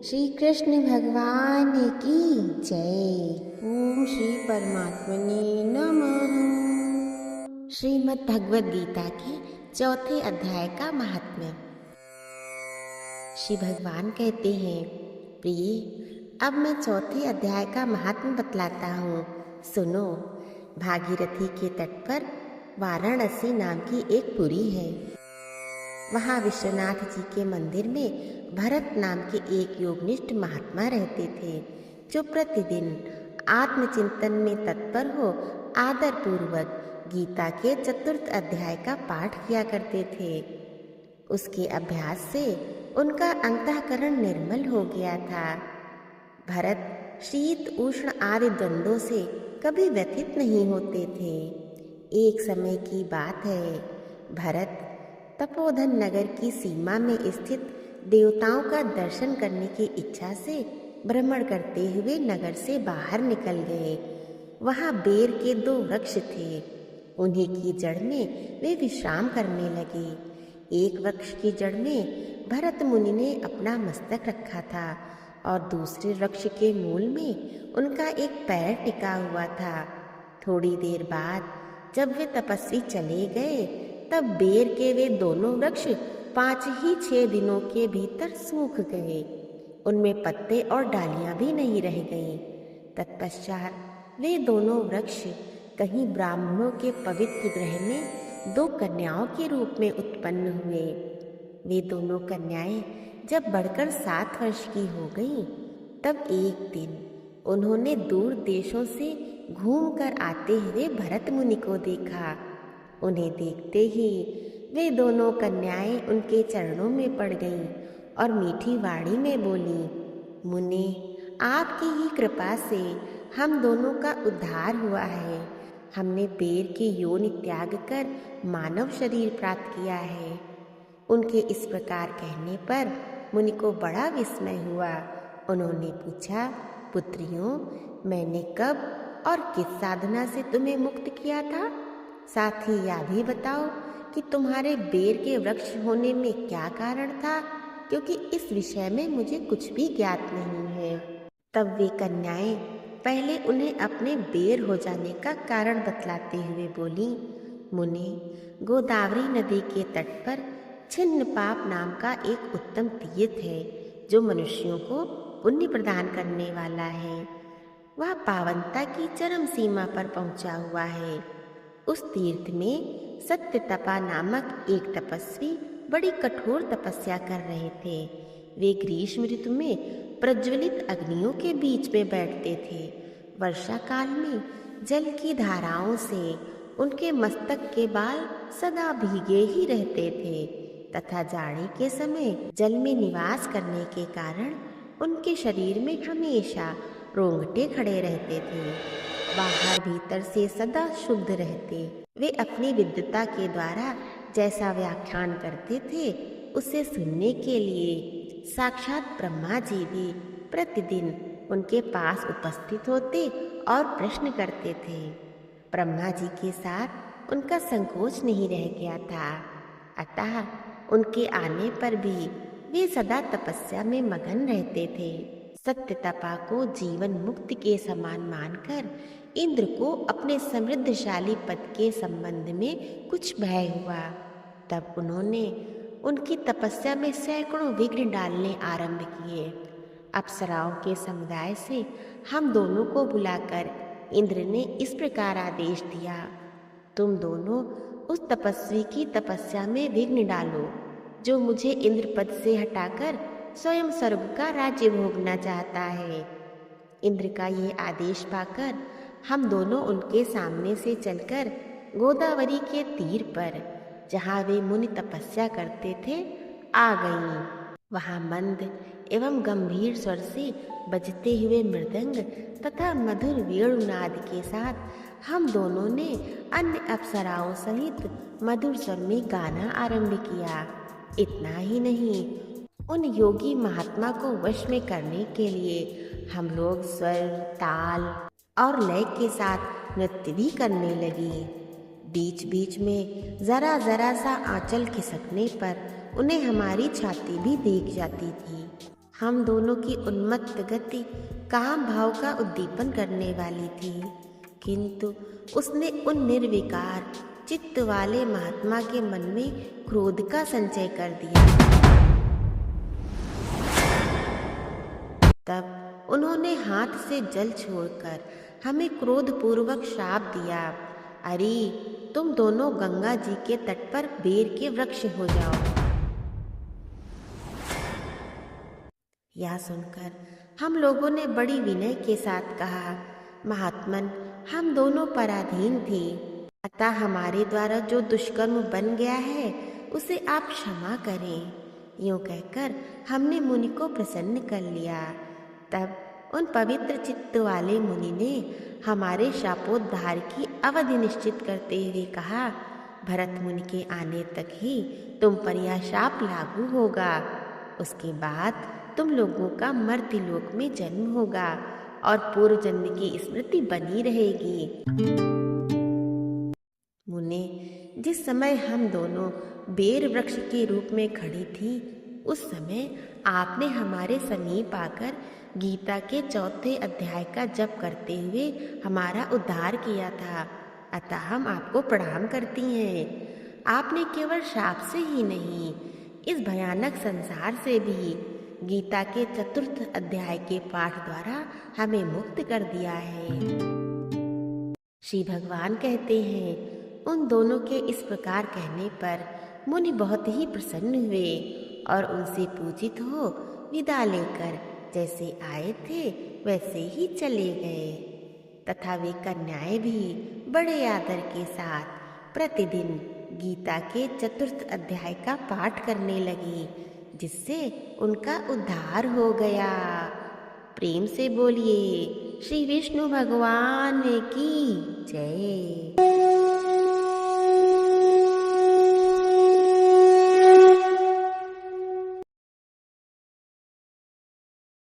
श्री कृष्ण भगवान की जय। ओम श्री परमात्मने नमः। श्रीमद् भगवद गीता के चौथे अध्याय का महात्म्य। श्री भगवान कहते हैं, प्रिय, अब मैं चौथे अध्याय का महात्म्य बतलाता हूँ, सुनो। भागीरथी के तट पर वाराणसी नाम की एक पुरी है। वहाँ विश्वनाथ जी के मंदिर में भरत नाम के एक योगनिष्ठ महात्मा रहते थे, जो प्रतिदिन आत्मचिंतन में तत्पर हो आदर पूर्वक गीता के चतुर्थ अध्याय का पाठ किया करते थे। उसके अभ्यास से उनका अंतःकरण निर्मल हो गया था। भरत शीत उष्ण आदि द्वंद्वों से कभी व्यथित नहीं होते थे। एक समय की बात है, भरत तपोधन नगर की सीमा में स्थित देवताओं का दर्शन करने की इच्छा से भ्रमण करते हुए नगर से बाहर निकल गए। वहाँ बेर के 2 वृक्ष थे। उन्हीं की जड़ में वे विश्राम करने लगे। एक वृक्ष की जड़ में भरत मुनि ने अपना मस्तक रखा था और दूसरे वृक्ष के मूल में उनका एक पैर टिका हुआ था। थोड़ी देर बाद जब वे तपस्वी चले गए, तब बेर के वे दोनों वृक्ष 5 ही 6 दिनों के भीतर सूख गए। उनमें पत्ते और डालियां भी नहीं रह गईं। तत्पश्चात वे दोनों वृक्ष कहीं ब्राह्मणों के पवित्र गृह में 2 कन्याओं के रूप में उत्पन्न हुए। वे दोनों कन्याएं जब बढ़कर 7 वर्ष की हो गईं, तब एक दिन उन्होंने दूर देशों से घूमकर आते हुए भरत मुनि को देखा। उन्हें देखते ही वे दोनों कन्याएं उनके चरणों में पड़ गईं और मीठी वाणी में बोली, मुनि, आपकी ही कृपा से हम दोनों का उद्धार हुआ है। हमने बेर की योनि त्याग कर मानव शरीर प्राप्त किया है। उनके इस प्रकार कहने पर मुनि को बड़ा विस्मय हुआ। उन्होंने पूछा, पुत्रियों, मैंने कब और किस साधना से तुम्हें मुक्त किया था? साथ ही यह भी बताओ कि तुम्हारे बेर के वृक्ष होने में क्या कारण था, क्योंकि इस विषय में मुझे कुछ भी ज्ञात नहीं है। तब वे कन्याएं पहले उन्हें अपने बेर हो जाने का कारण बतलाते हुए बोली, मुनि, गोदावरी नदी के तट पर छिन्न पाप नाम का एक उत्तम तीर्थ है, जो मनुष्यों को पुण्य प्रदान करने वाला है। वह पावनता की चरम सीमा पर पहुंचा हुआ है। उस तीर्थ में सत्यतपा नामक एक तपस्वी बड़ी कठोर तपस्या कर रहे थे। वे ग्रीष्म ऋतु में प्रज्वलित अग्नियों के बीच में बैठते थे। वर्षा काल में जल की धाराओं से उनके मस्तक के बाल सदा भीगे ही रहते थे तथा जाड़े के समय जल में निवास करने के कारण उनके शरीर में हमेशा रोंगटे खड़े रहते थे। बाहर भीतर से सदा शुद्ध रहते। वे अपनी विद्वता के द्वारा जैसा व्याख्यान करते थे, उसे सुनने के लिए साक्षात ब्रह्मा जी भी प्रतिदिन उनके पास उपस्थित होते और प्रश्न करते थे। ब्रह्मा जी के साथ उनका संकोच नहीं रह गया था, अतः उनके आने पर भी वे सदा तपस्या में मगन रहते थे। सत्य तपा को जीवन मुक्ति के समान मानकर इंद्र को अपने समृद्धशाली पद के संबंध में कुछ भय हुआ। तब उन्होंने उनकी तपस्या में सैकड़ों विघ्न डालने आरंभ किए। अप्सराओं के समुदाय से हम दोनों को बुलाकर इंद्र ने इस प्रकार आदेश दिया, तुम दोनों उस तपस्वी की तपस्या में विघ्न डालो, जो मुझे इंद्र पद से हटाकर स्वयं स्वर्ग का राज्य भोगना चाहता है। इंद्र का ये आदेश पाकर हम दोनों उनके सामने से चलकर गोदावरी के तीर पर, जहाँ वे मुनि तपस्या करते थे, आ गईं। वहाँ मंद एवं गंभीर स्वर से बजते हुए मृदंग तथा मधुर वेणुनाद के साथ हम दोनों ने अन्य अप्सराओं सहित मधुर स्वर में गाना आरंभ किया। इतना ही नहीं, उन योगी महात्मा को वश में करने के लिए हम लोग स्वर, ताल और लय के साथ नृत्य भी करने लगे। बीच बीच में जरा जरा सा आंचल खिसकने पर उन्हें हमारी छाती भी दिख जाती थी। हम दोनों की उन्मत्त गति काम भाव का उद्दीपन करने वाली थी, किंतु उसने उन निर्विकार चित्त वाले महात्मा के मन में क्रोध का संचय कर दिया। तब उन्होंने हाथ से जल छोड़कर हमें क्रोधपूर्वक श्राप दिया, अरे तुम दोनों गंगा जी के तट पर बेर के वृक्ष हो जाओ। यह सुनकर हम लोगों ने बड़ी विनय के साथ कहा, महात्मन हम दोनों पराधीन थे, अतः हमारे द्वारा जो दुष्कर्म बन गया है उसे आप क्षमा करें। यूं कहकर हमने मुनि को प्रसन्न कर लिया। तब उन पवित्र चित्त वाले मुनि ने हमारे शापोद्धार की अवधि निश्चित करते हुए कहा, भरत मुनि के आने तक ही तुम पर यह शाप लागू होगा। उसके बाद तुम लोगों का मर्त्यलोक में जन्म होगा और पूर्व जन्म की स्मृति बनी रहेगी। मुने, जिस समय हम दोनों बेर वृक्ष के रूप में खड़ी थी, उस समय आपने हमारे समीप आकर गीता के 4 अध्याय का जप करते हुए हमारा उद्धार किया था, अतः हम आपको प्रणाम करती हैं। आपने केवल शाप से ही नहीं, इस भयानक संसार से भी गीता के 4 अध्याय के पाठ द्वारा हमें मुक्त कर दिया है। श्री भगवान कहते हैं, उन दोनों के इस प्रकार कहने पर मुनि बहुत ही प्रसन्न हुए और उनसे पूजित हो विदा लेकर जैसे आए थे वैसे ही चले गए, तथा वे कन्याएं भी बड़े आदर के साथ प्रतिदिन गीता के 4 अध्याय का पाठ करने लगी, जिससे उनका उद्धार हो गया। प्रेम से बोलिए श्री विष्णु भगवान की जय।